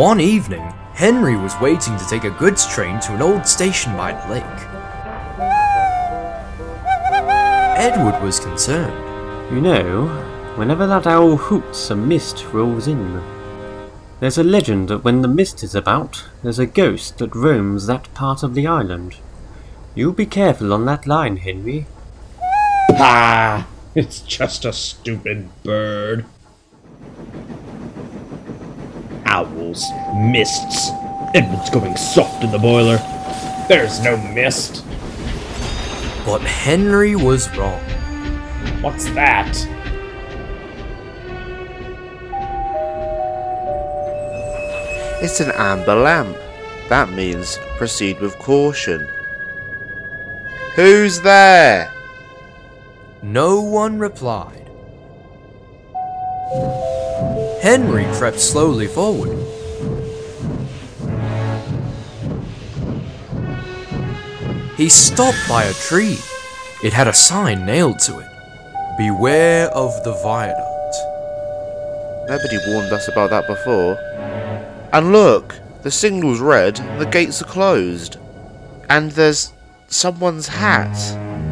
One evening, Henry was waiting to take a goods train to an old station by the lake. Edward was concerned. You know, whenever that owl hoots, a mist rolls in. There's a legend that when the mist is about, there's a ghost that roams that part of the island. You be careful on that line, Henry. Ha! It's just a stupid bird. Owls, mists. Edward's going soft in the boiler. There's no mist. But Henry was wrong. What's that? It's an amber lamp. That means proceed with caution. Who's there? No one replied. Henry crept slowly forward. He stopped by a tree. It had a sign nailed to it. Beware of the viaduct. Nobody warned us about that before. And look, the signal's red and the gates are closed. And there's someone's hat.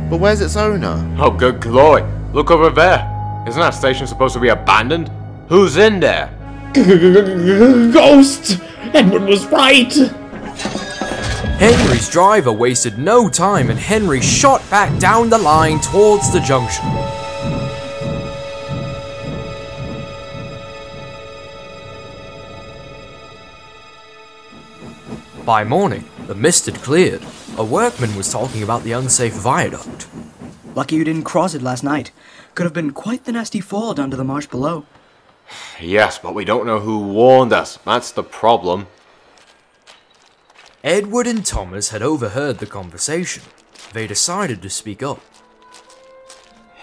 But where's its owner? Oh, good glory. Look over there. Isn't that station supposed to be abandoned? Who's in there? Ghost! Edward was right! Henry's driver wasted no time and Henry shot back down the line towards the junction. By morning, the mist had cleared. A workman was talking about the unsafe viaduct. Lucky you didn't cross it last night. Could have been quite the nasty fall down to the marsh below. Yes, but we don't know who warned us. That's the problem. Edward and Thomas had overheard the conversation. They decided to speak up.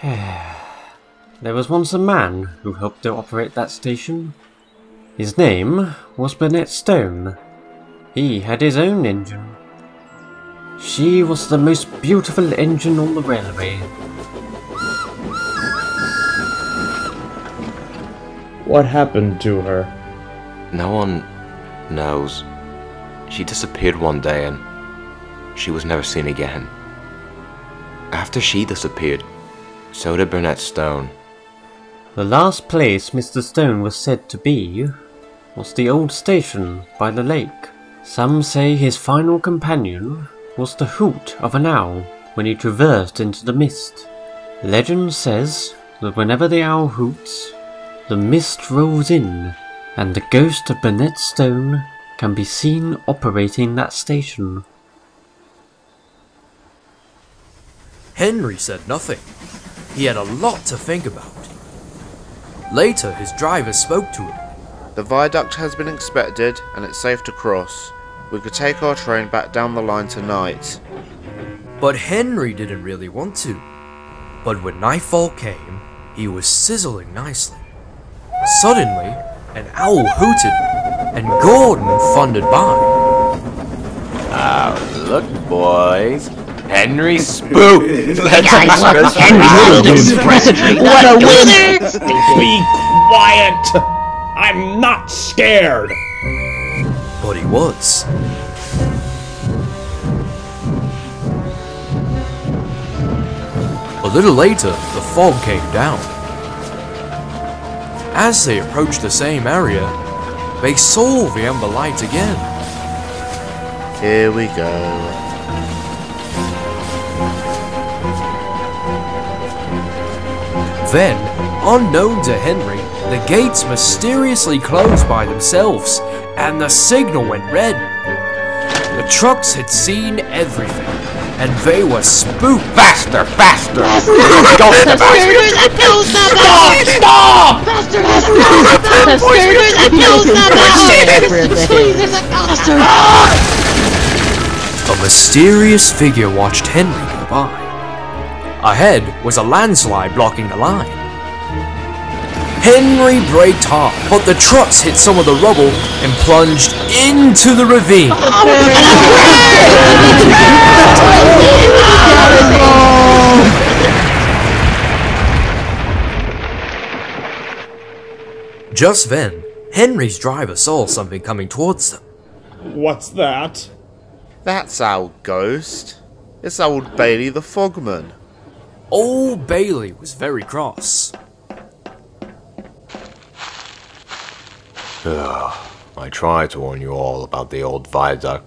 There was once a man who helped to operate that station. His name was Burnett Stone. He had his own engine. She was the most beautiful engine on the railway. What happened to her? No one knows. She disappeared one day and she was never seen again. After she disappeared, so did Burnett Stone. The last place Mr. Stone was said to be was the old station by the lake. Some say his final companion was the hoot of an owl when he traversed into the mist. Legend says that whenever the owl hoots, the mist rolls in, and the ghost of Burnett Stone can be seen operating that station. Henry said nothing. He had a lot to think about. Later, his driver spoke to him. The viaduct has been inspected and it's safe to cross. We could take our train back down the line tonight. But Henry didn't really want to. But when nightfall came, he was sizzling nicely. Suddenly, an owl hooted, and Gordon thundered by. Look, boys. Henry spooked. Let's What a win! Be quiet! I'm not scared! But he was. A little later, the fog came down. As they approached the same area, they saw the amber light again. Here we go. Then, unknown to Henry, the gates mysteriously closed by themselves, and the signal went red. The trucks had seen everything, and they were spooked. Faster, faster! Stop! A mysterious figure watched Henry go by. Ahead was a landslide blocking the line. Henry braked hard, but the trucks hit some of the rubble and plunged into the ravine. Just then, Henry's driver saw something coming towards them. What's that? That's our ghost. It's old Bailey the Fogman. Old Bailey was very cross. I tried to warn you all about the old viaduct.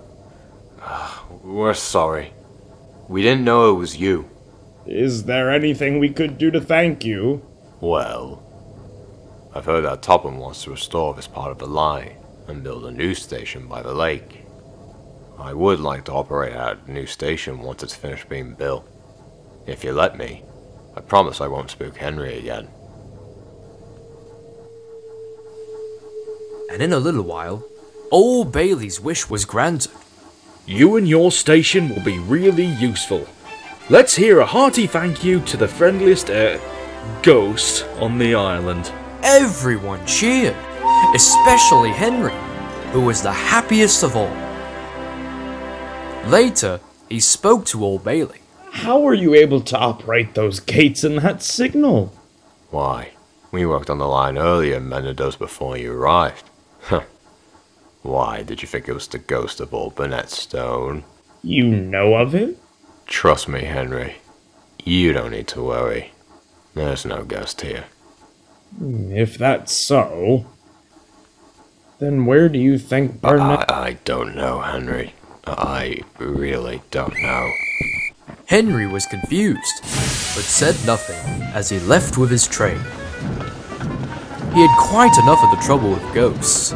We're sorry. We didn't know it was you. Is there anything we could do to thank you? Well, I've heard that TOPHAM wants to restore this part of the line and build a new station by the lake. I would like to operate at a new station once it's finished being built. If you let me, I promise I won't spook Henry again. And in a little while, Old Bailey's wish was granted. You and your station will be really useful. Let's hear a hearty thank you to the friendliest ghost on the island. Everyone cheered, especially Henry, who was the happiest of all. Later, he spoke to Old Bailey. How were you able to operate those gates and that signal? Why, we worked on the line earlier and mended those before you arrived. Huh. Why, did you think it was the ghost of old Burnett Stone? You know of him? Trust me, Henry. You don't need to worry. There's no ghost here. If that's so, then where do you think Burnett... I don't know, Henry. I really don't know. Henry was confused, but said nothing as he left with his train. He had quite enough of the trouble with ghosts,